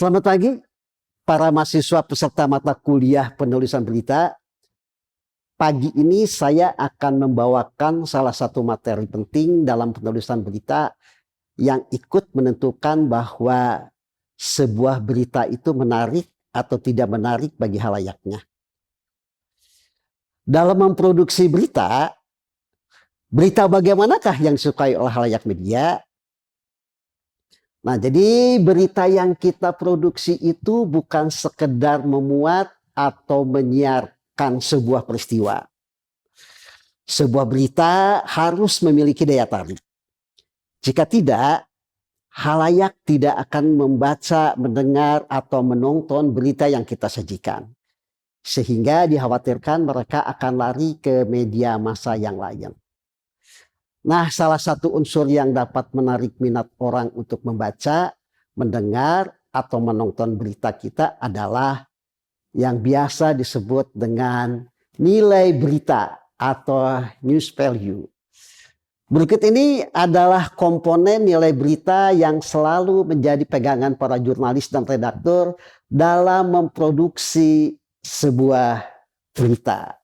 Selamat pagi para mahasiswa peserta mata kuliah penulisan berita. Pagi ini saya akan membawakan salah satu materi penting dalam penulisan berita yang ikut menentukan bahwa sebuah berita itu menarik atau tidak menarik bagi halayaknya. Dalam memproduksi berita bagaimanakah yang disukai oleh halayak media? Nah, jadi berita yang kita produksi itu bukan sekedar memuat atau menyiarkan sebuah peristiwa. Sebuah berita harus memiliki daya tarik. Jika tidak, halayak tidak akan membaca, mendengar, atau menonton berita yang kita sajikan. Sehingga dikhawatirkan mereka akan lari ke media massa yang lain. Nah, salah satu unsur yang dapat menarik minat orang untuk membaca, mendengar, atau menonton berita kita adalah yang biasa disebut dengan nilai berita atau news value. Berikut ini adalah komponen nilai berita yang selalu menjadi pegangan para jurnalis dan redaktur dalam memproduksi sebuah berita.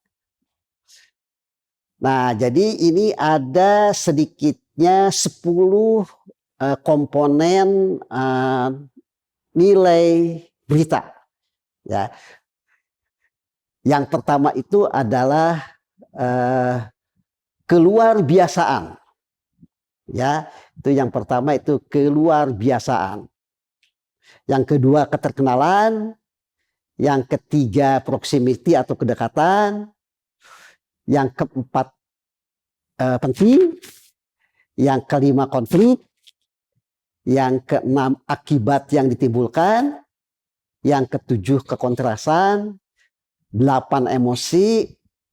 Nah, jadi ini ada sedikitnya 10 komponen nilai berita. Ya. Yang pertama itu adalah keluarbiasaan. Ya, itu yang pertama itu keluarbiasaan. Yang kedua keterkenalan, yang ketiga proximity atau kedekatan. Yang keempat penting, yang kelima konflik, yang keenam akibat yang ditimbulkan, yang ketujuh kekontrasan, 8 emosi,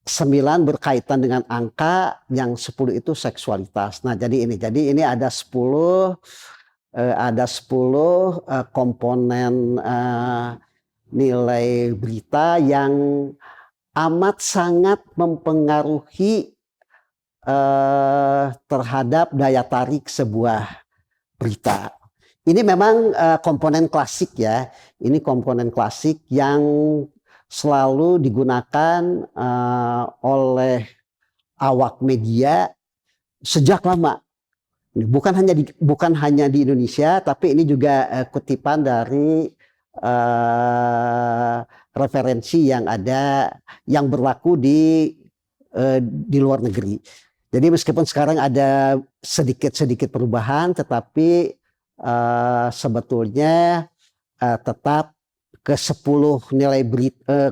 9 berkaitan dengan angka, yang 10 itu seksualitas. Nah, jadi ini ada 10 komponen nilai berita yang amat sangat mempengaruhi terhadap daya tarik sebuah berita. Ini memang komponen klasik ya. Ini komponen klasik yang selalu digunakan oleh awak media sejak lama. Bukan hanya di Indonesia, tapi ini juga kutipan dari referensi yang ada yang berlaku di luar negeri. Jadi meskipun sekarang ada sedikit perubahan, tetapi sebetulnya tetap ke 10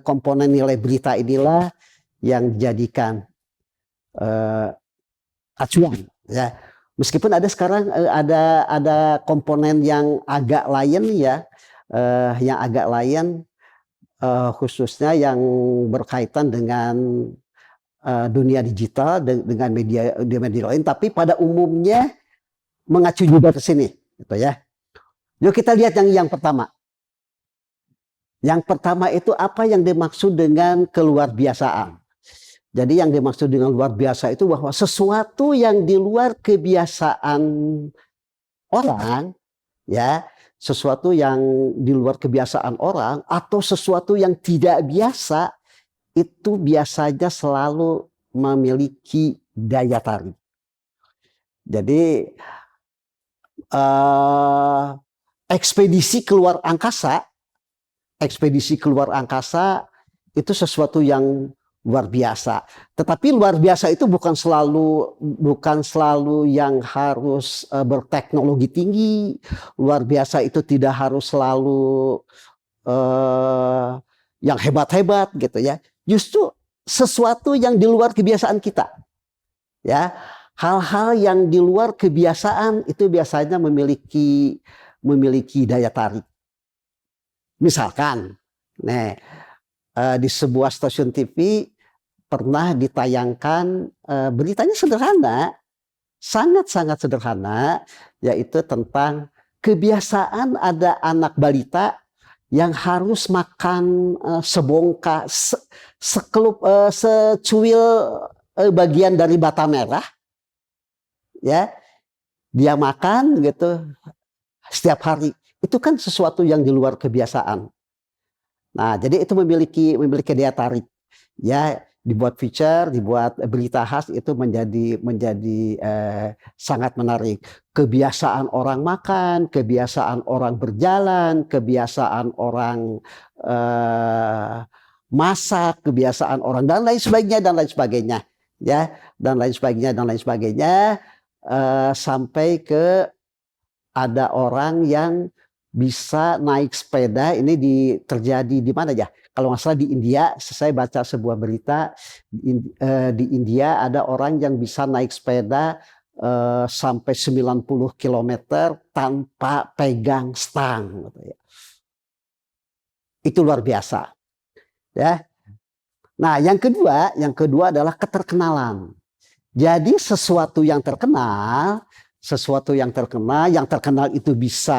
komponen nilai berita inilah yang dijadikan acuan ya. Meskipun ada sekarang ada komponen yang agak lain ya. Yang agak lain khususnya yang berkaitan dengan dunia digital dengan media lain, tapi pada umumnya mengacu juga ke sini, gitu ya. Yuk kita lihat yang pertama. Yang pertama itu apa yang dimaksud dengan keluarbiasaan. Jadi yang dimaksud dengan luar biasa itu bahwa sesuatu yang di luar kebiasaan orang, ya. Sesuatu yang di luar kebiasaan orang atau sesuatu yang tidak biasa itu biasanya selalu memiliki daya tarik. Jadi ekspedisi keluar angkasa itu sesuatu yang luar biasa. Tetapi luar biasa itu bukan selalu yang harus berteknologi tinggi. Luar biasa itu tidak harus selalu yang hebat-hebat gitu ya. Justru sesuatu yang di luar kebiasaan kita. Ya, hal-hal yang di luar kebiasaan itu biasanya memiliki daya tarik. Misalkan, di sebuah stasiun TV pernah ditayangkan beritanya sederhana, sangat-sangat sederhana, yaitu tentang kebiasaan ada anak balita yang harus makan sebongkah, secuil bagian dari bata merah, ya, dia makan gitu setiap hari. itu kan sesuatu yang di luar kebiasaan. Nah, jadi itu memiliki daya tarik. Ya, dibuat feature, dibuat berita khas itu menjadi sangat menarik. Kebiasaan orang makan, kebiasaan orang berjalan, kebiasaan orang eh, masak, kebiasaan orang dan lain sebagainya dan lain sebagainya. Ya, dan lain sebagainya dan lain sebagainya sampai ke ada orang yang bisa naik sepeda. Ini terjadi di mana ya? Kalau nggak salah di India. Saya baca sebuah berita di India ada orang yang bisa naik sepeda sampai 90 kilometer tanpa pegang stang. Gitu ya. Itu luar biasa. Ya. Nah, yang kedua adalah keterkenalan. Jadi yang terkenal itu bisa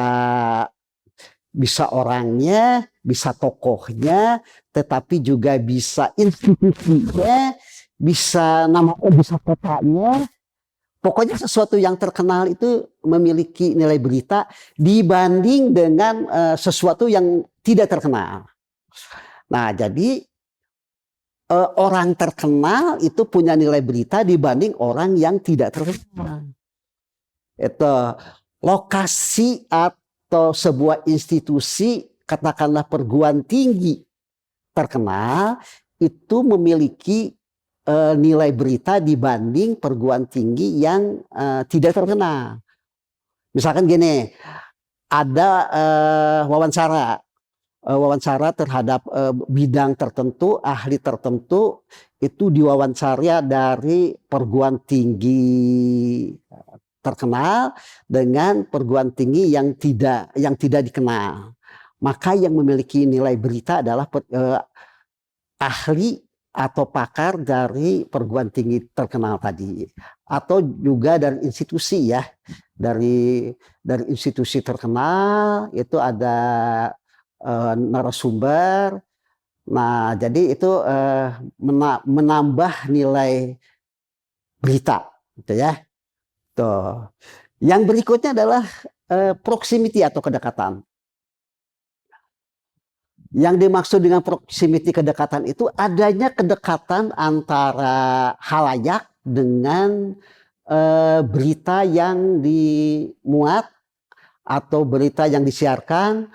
orangnya, bisa tokohnya, tetapi juga bisa institusinya, bisa kotanya. Pokoknya sesuatu yang terkenal itu memiliki nilai berita dibanding dengan sesuatu yang tidak terkenal. Nah, jadi orang terkenal itu punya nilai berita dibanding orang yang tidak terkenal. Itu lokasi atau sebuah institusi, katakanlah perguruan tinggi terkenal, itu memiliki nilai berita dibanding perguruan tinggi yang tidak terkenal. Misalkan gini, ada wawancara terhadap bidang tertentu, ahli tertentu, itu diwawancara dari perguruan tinggi terkenal dengan perguruan tinggi yang tidak dikenal. Maka yang memiliki nilai berita adalah ahli atau pakar dari perguruan tinggi terkenal tadi, atau juga dari institusi ya, dari institusi terkenal itu ada narasumber. Nah, jadi itu menambah nilai berita, gitu ya. Tuh. Yang berikutnya adalah proximity atau kedekatan. Yang dimaksud dengan proximity kedekatan itu adanya kedekatan antara halayak dengan berita yang dimuat atau berita yang disiarkan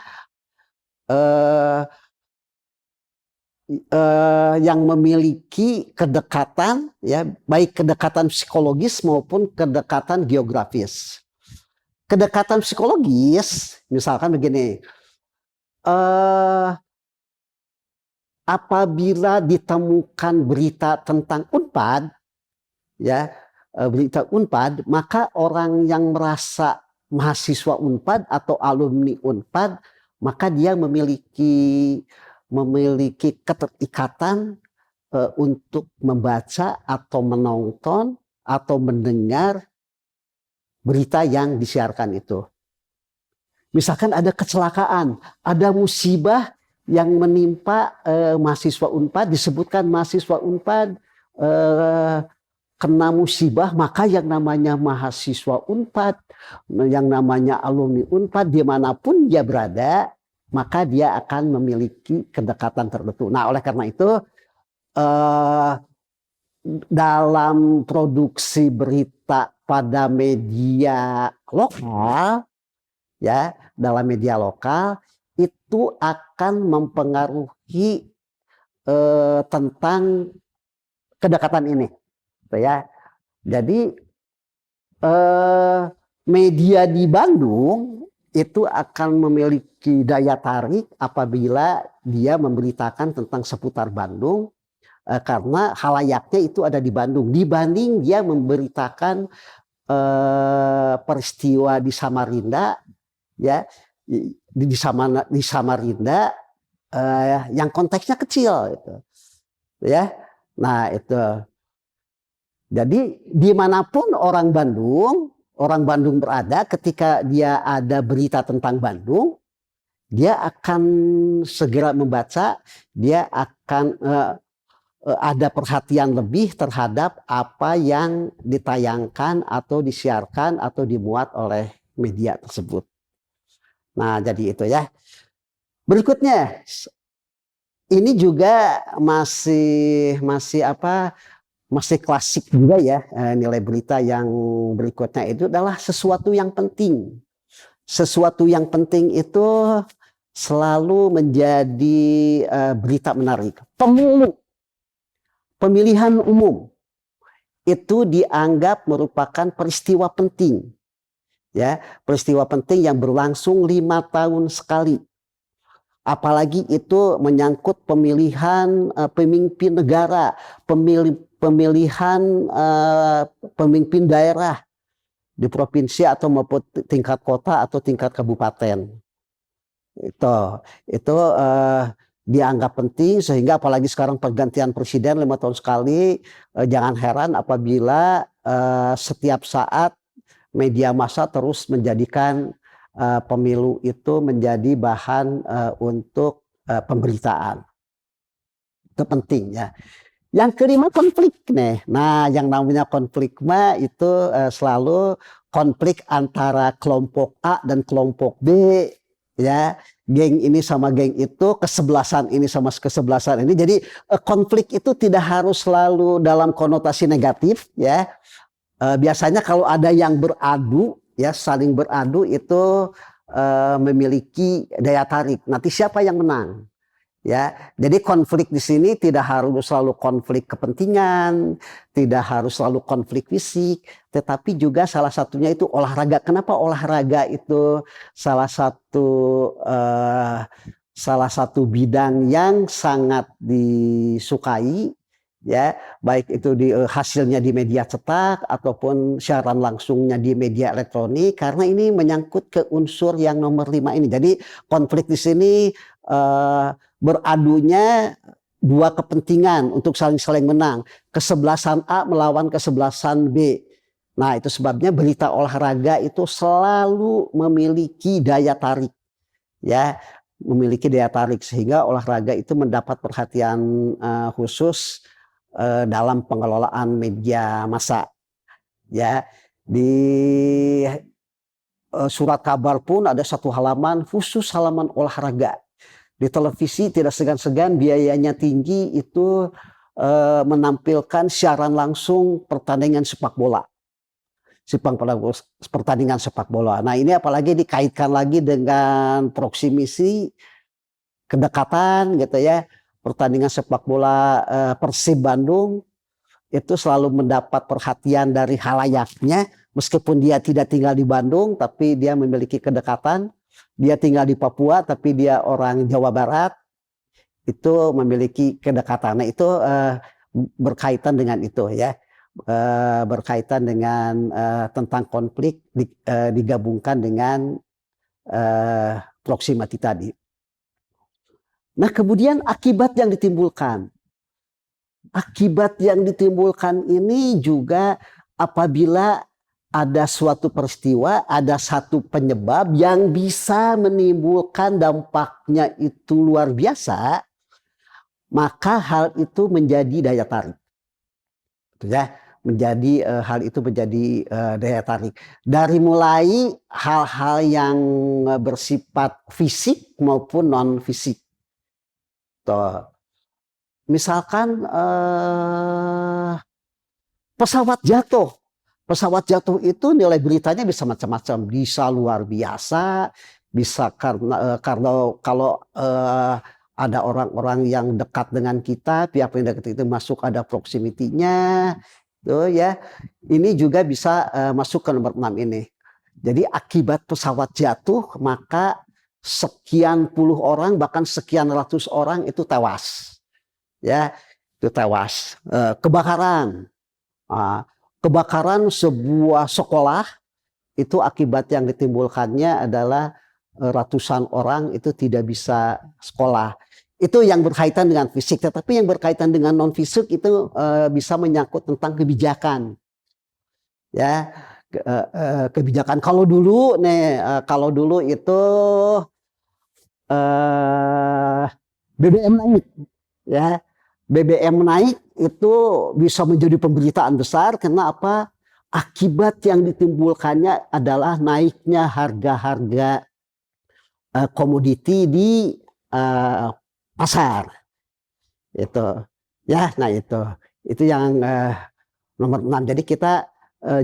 yang memiliki kedekatan, ya, baik kedekatan psikologis maupun kedekatan geografis. Kedekatan psikologis, misalkan begini, apabila ditemukan berita tentang Unpad, ya, berita Unpad, maka orang yang merasa mahasiswa Unpad atau alumni Unpad, maka dia memiliki keterikatan untuk membaca atau menonton atau mendengar berita yang disiarkan itu. Misalkan ada kecelakaan, ada musibah yang menimpa mahasiswa Unpad, disebutkan mahasiswa Unpad kena musibah, maka yang namanya mahasiswa Unpad, yang namanya alumni Unpad, dimanapun dia berada, maka dia akan memiliki kedekatan tertentu. Nah, oleh karena itu dalam produksi berita pada media lokal, ya, dalam media lokal itu akan mempengaruhi tentang kedekatan ini, ya. Jadi media di Bandung itu akan memiliki daya tarik apabila dia memberitakan tentang seputar Bandung, karena halayaknya itu ada di Bandung, dibanding dia memberitakan peristiwa di Samarinda, ya, di Samarinda yang konteksnya kecil, gitu, ya. Nah, itu. Jadi dimanapun orang Bandung berada, ketika dia ada berita tentang Bandung, dia akan segera membaca, dia akan ada perhatian lebih terhadap apa yang ditayangkan atau disiarkan atau dimuat oleh media tersebut. Nah, jadi itu ya. Berikutnya, ini juga masih masih apa? Masih klasik juga ya, nilai berita yang berikutnya itu adalah sesuatu yang penting. Sesuatu yang penting itu selalu menjadi berita menarik. Pemilihan umum itu dianggap merupakan peristiwa penting, ya, peristiwa penting yang berlangsung 5 tahun sekali. Apalagi itu menyangkut pemilihan pemimpin negara, pemilihan pemimpin daerah di provinsi atau maupun tingkat kota atau tingkat kabupaten. Itu dianggap penting, sehingga apalagi sekarang pergantian presiden 5 tahun sekali, jangan heran apabila setiap saat media massa terus menjadikan pemilu itu menjadi bahan untuk pemberitaan. Itu penting ya. Yang kelima, konflik nih. Nah, yang namanya konflik mah itu selalu konflik antara kelompok A dan kelompok B, ya. Geng ini sama geng itu, kesebelasan ini sama kesebelasan ini. Jadi konflik itu tidak harus selalu dalam konotasi negatif, ya. Biasanya kalau ada yang beradu, ya, saling beradu itu memiliki daya tarik. Nanti siapa yang menang? Ya, jadi konflik di sini tidak harus selalu konflik kepentingan, tidak harus selalu konflik fisik, tetapi juga salah satunya itu olahraga. Kenapa olahraga itu salah satu salah satu bidang yang sangat disukai, ya, baik itu hasilnya di media cetak ataupun siaran langsungnya di media elektronik, karena ini menyangkut ke unsur yang nomor 5 ini. Jadi konflik di sini beradunya dua kepentingan untuk saling menang. Kesebelasan A melawan kesebelasan B. Nah, itu sebabnya berita olahraga itu selalu memiliki daya tarik. Ya, memiliki daya tarik sehingga olahraga itu mendapat perhatian khusus dalam pengelolaan media massa. Ya, di surat kabar pun ada satu halaman khusus halaman olahraga. Di televisi tidak segan-segan, biayanya tinggi, itu menampilkan siaran langsung pertandingan sepak bola. Pertandingan sepak bola. Nah, ini apalagi dikaitkan lagi dengan proximity, kedekatan gitu ya. Pertandingan sepak bola Persib Bandung itu selalu mendapat perhatian dari halayaknya, meskipun dia tidak tinggal di Bandung tapi dia memiliki kedekatan. Dia tinggal di Papua tapi dia orang Jawa Barat, itu memiliki kedekatan. Nah, itu berkaitan dengan itu ya, berkaitan dengan tentang konflik digabungkan dengan proximity tadi. Nah, kemudian akibat yang ditimbulkan. Akibat yang ditimbulkan ini juga apabila ada suatu peristiwa, ada satu penyebab yang bisa menimbulkan dampaknya itu luar biasa, maka hal itu menjadi daya tarik. Ya, hal itu menjadi daya tarik. Dari mulai hal-hal yang bersifat fisik maupun non fisik. Misalkan pesawat jatuh. Pesawat jatuh itu nilai beritanya bisa macam-macam, bisa luar biasa, bisa karena kalau ada orang-orang yang dekat dengan kita, pihak yang dekat itu masuk ada proximity-nya, tuh ya. Ini juga bisa masuk ke nomor 6 ini. Jadi akibat pesawat jatuh, maka sekian puluh orang bahkan sekian ratus orang itu tewas. Ya, itu tewas. Kebakaran. Kebakaran sebuah sekolah itu akibat yang ditimbulkannya adalah ratusan orang itu tidak bisa sekolah. Itu yang berkaitan dengan fisik, tetapi yang berkaitan dengan non fisik itu bisa menyangkut tentang kebijakan. Ya, kebijakan. Kalau dulu itu BBM naik, ya. BBM naik itu bisa menjadi pemberitaan besar karena apa? Akibat yang ditimbulkannya adalah naiknya harga-harga komoditi di pasar. Itu ya, nah itu yang nomor 6. Jadi kita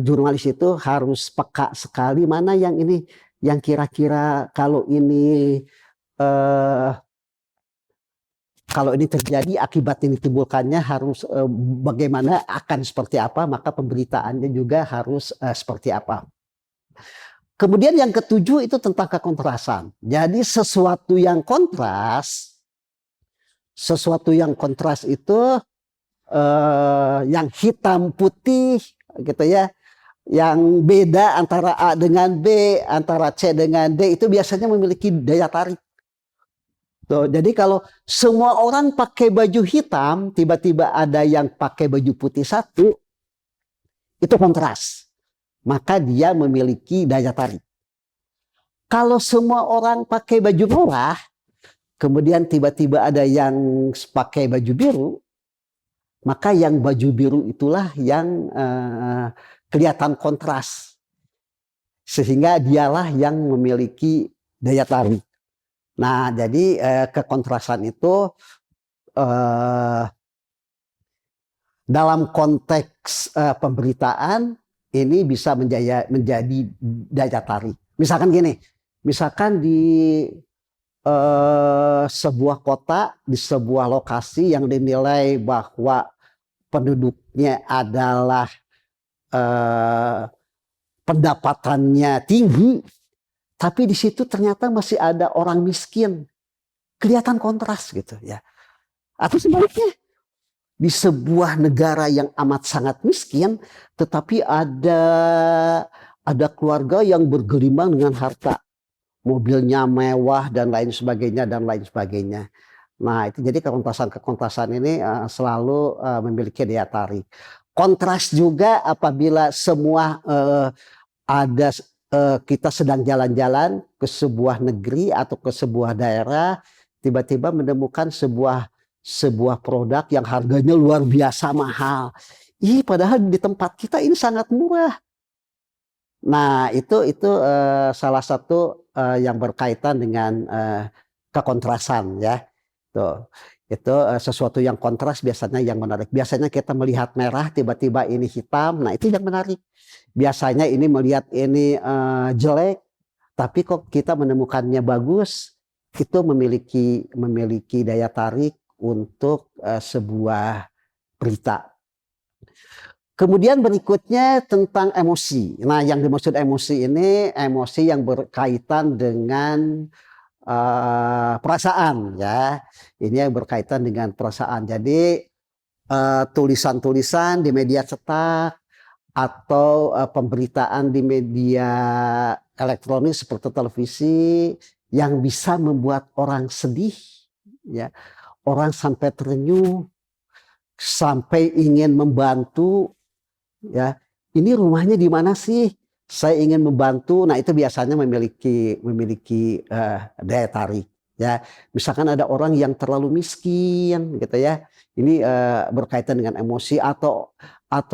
jurnalis itu harus peka sekali mana yang ini, yang kira-kira eh, kalau ini terjadi akibat ini timbulkannya harus bagaimana, akan seperti apa, maka pemberitaannya juga harus seperti apa. Kemudian yang ketujuh itu tentang kekontrasan. Jadi sesuatu yang kontras itu yang hitam putih gitu ya, yang beda antara A dengan B, antara C dengan D, itu biasanya memiliki daya tarik. Tuh, jadi kalau semua orang pakai baju hitam, tiba-tiba ada yang pakai baju putih satu, itu kontras. Maka dia memiliki daya tarik. Kalau semua orang pakai baju merah, kemudian tiba-tiba ada yang pakai baju biru, maka yang baju biru itulah yang kelihatan kontras. Sehingga dialah yang memiliki daya tarik. Nah, jadi kekontrasan itu dalam konteks pemberitaan ini bisa menjadi daya tarik. Misalkan gini, misalkan di sebuah kota, di sebuah lokasi yang dinilai bahwa penduduknya adalah pendapatannya tinggi, tapi di situ ternyata masih ada orang miskin, kelihatan kontras gitu ya. Atau sebaliknya, di sebuah negara yang amat sangat miskin, tetapi ada keluarga yang bergelimang dengan harta, mobilnya mewah dan lain sebagainya dan lain sebagainya. Nah, itu jadi kekontrasan ini selalu memiliki daya tarik. Kontras juga apabila semua ada kita sedang jalan-jalan ke sebuah negeri atau ke sebuah daerah, tiba-tiba menemukan sebuah produk yang harganya luar biasa mahal. Padahal di tempat kita ini sangat murah. Nah, itu salah satu yang berkaitan dengan kekontrasan ya. Tuh. Itu sesuatu yang kontras biasanya yang menarik. Biasanya kita melihat merah, tiba-tiba ini hitam. Nah, itu yang menarik. Biasanya ini melihat ini jelek, tapi kok kita menemukannya bagus, itu memiliki daya tarik untuk sebuah berita. Kemudian berikutnya tentang emosi. Nah, yang dimaksud emosi ini emosi yang berkaitan dengan perasaan ya. Ini yang berkaitan dengan perasaan. Jadi tulisan-tulisan di media cetak atau pemberitaan di media elektronik seperti televisi yang bisa membuat orang sedih ya, orang sampai terenyuh, sampai ingin membantu ya. Ini rumahnya di mana sih? Saya ingin membantu. Nah, itu biasanya memiliki daya tarik ya. Misalkan ada orang yang terlalu miskin gitu ya. Ini berkaitan dengan emosi, atau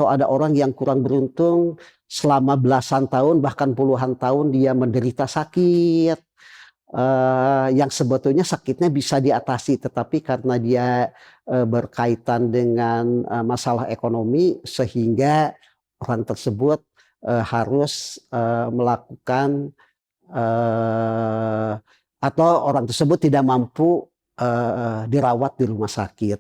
ada orang yang kurang beruntung selama belasan tahun bahkan puluhan tahun dia menderita sakit yang sebetulnya sakitnya bisa diatasi, tetapi karena dia berkaitan dengan masalah ekonomi sehingga orang tersebut harus melakukan atau orang tersebut tidak mampu dirawat di rumah sakit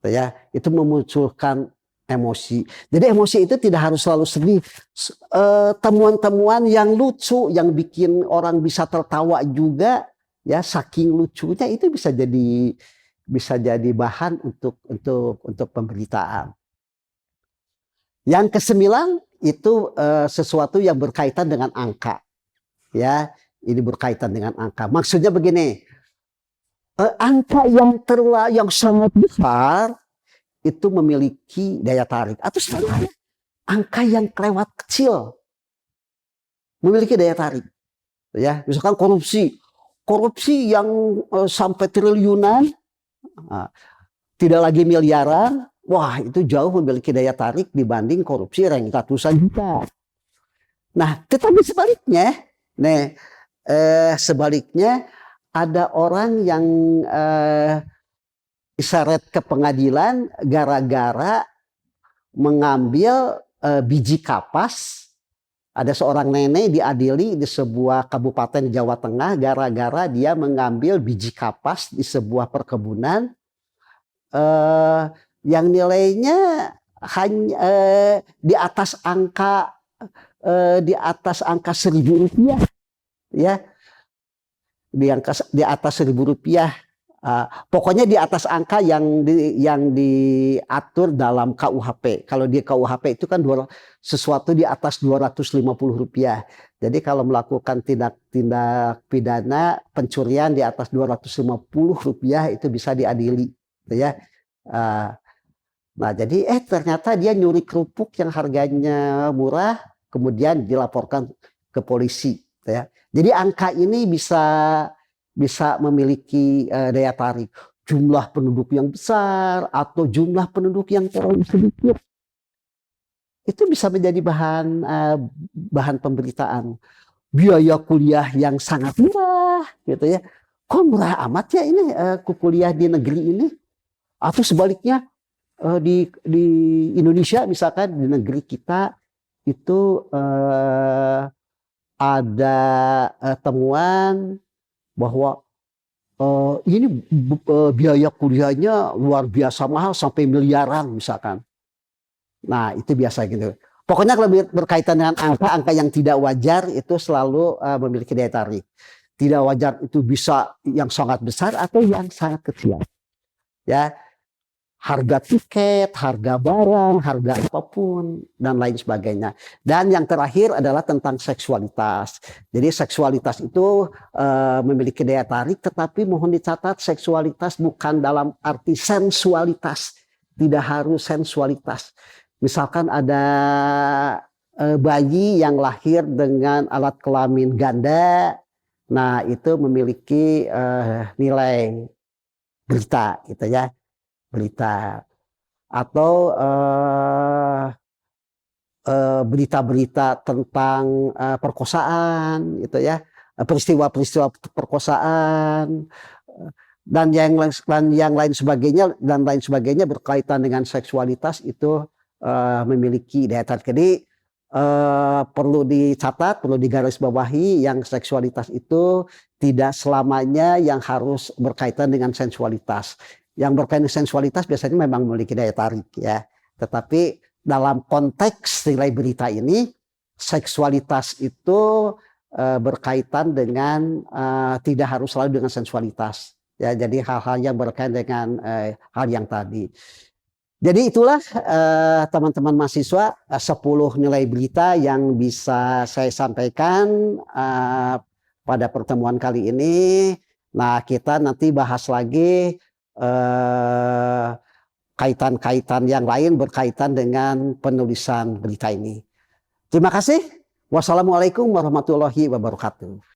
ya. Itu memunculkan emosi. Jadi emosi itu tidak harus selalu sedih. Temuan-temuan yang lucu yang bikin orang bisa tertawa juga ya, saking lucunya itu bisa jadi bahan untuk pemberitaan. Yang kesembilan itu sesuatu yang berkaitan dengan angka. Ya, ini berkaitan dengan angka. Maksudnya begini, angka yang sangat besar itu memiliki daya tarik, atau sebaliknya angka yang kelewat kecil memiliki daya tarik ya. Misalkan korupsi yang sampai triliunan, tidak lagi miliaran, wah itu jauh memiliki daya tarik dibanding korupsi yang ratusan juta. Nah, tetapi sebaliknya ada orang yang diseret ke pengadilan gara-gara mengambil biji kapas. Ada seorang nenek diadili di sebuah kabupaten di Jawa Tengah gara-gara dia mengambil biji kapas di sebuah perkebunan yang nilainya hanya di atas angka Rp1.000, ya, di atas Rp1.000. Pokoknya di atas angka yang diatur dalam KUHP. Kalau di KUHP itu kan sesuatu di atas Rp250. Jadi kalau melakukan tindak pidana pencurian di atas Rp250 itu bisa diadili, gitu ya. Nah, jadi ternyata dia nyuri kerupuk yang harganya murah, kemudian dilaporkan ke polisi, gitu ya. Jadi angka ini bisa memiliki daya tarik. Jumlah penduduk yang besar atau jumlah penduduk yang terlalu sedikit, itu bisa menjadi bahan pemberitaan. Biaya kuliah yang sangat murah, gitu ya. Kok murah amat ya ini kuliah di negeri ini? Atau sebaliknya di Indonesia misalkan, di negeri kita itu ada temuan bahwa ini biaya kuliahnya luar biasa mahal sampai miliaran misalkan. Nah, itu biasa gitu. Pokoknya kalau berkaitan dengan angka yang tidak wajar itu selalu memiliki daya tarik. Tidak wajar itu bisa yang sangat besar atau yang sangat kecil. Ya, harga tiket, harga barang, harga apapun, dan lain sebagainya. Dan yang terakhir adalah tentang seksualitas. Jadi seksualitas itu memiliki daya tarik, tetapi mohon dicatat seksualitas bukan dalam arti sensualitas. Tidak harus sensualitas. Misalkan ada bayi yang lahir dengan alat kelamin ganda, nah itu memiliki nilai berita, gitu ya. Berita atau berita-berita tentang perkosaan, gitu ya, peristiwa-peristiwa perkosaan dan yang lain sebagainya berkaitan dengan seksualitas itu memiliki daya tarik. Jadi perlu dicatat, perlu digarisbawahi, yang seksualitas itu tidak selamanya yang harus berkaitan dengan sensualitas. Yang berkaitan dengan sensualitas biasanya memang memiliki daya tarik, ya. Tetapi dalam konteks nilai berita ini, seksualitas itu berkaitan dengan tidak harus selalu dengan sensualitas, ya. Jadi hal-hal yang berkaitan dengan hal yang tadi. Jadi itulah teman-teman mahasiswa 10 nilai berita yang bisa saya sampaikan pada pertemuan kali ini. Nah, kita nanti bahas lagi kaitan-kaitan yang lain berkaitan dengan penulisan berita ini. Terima kasih. Wassalamualaikum warahmatullahi wabarakatuh.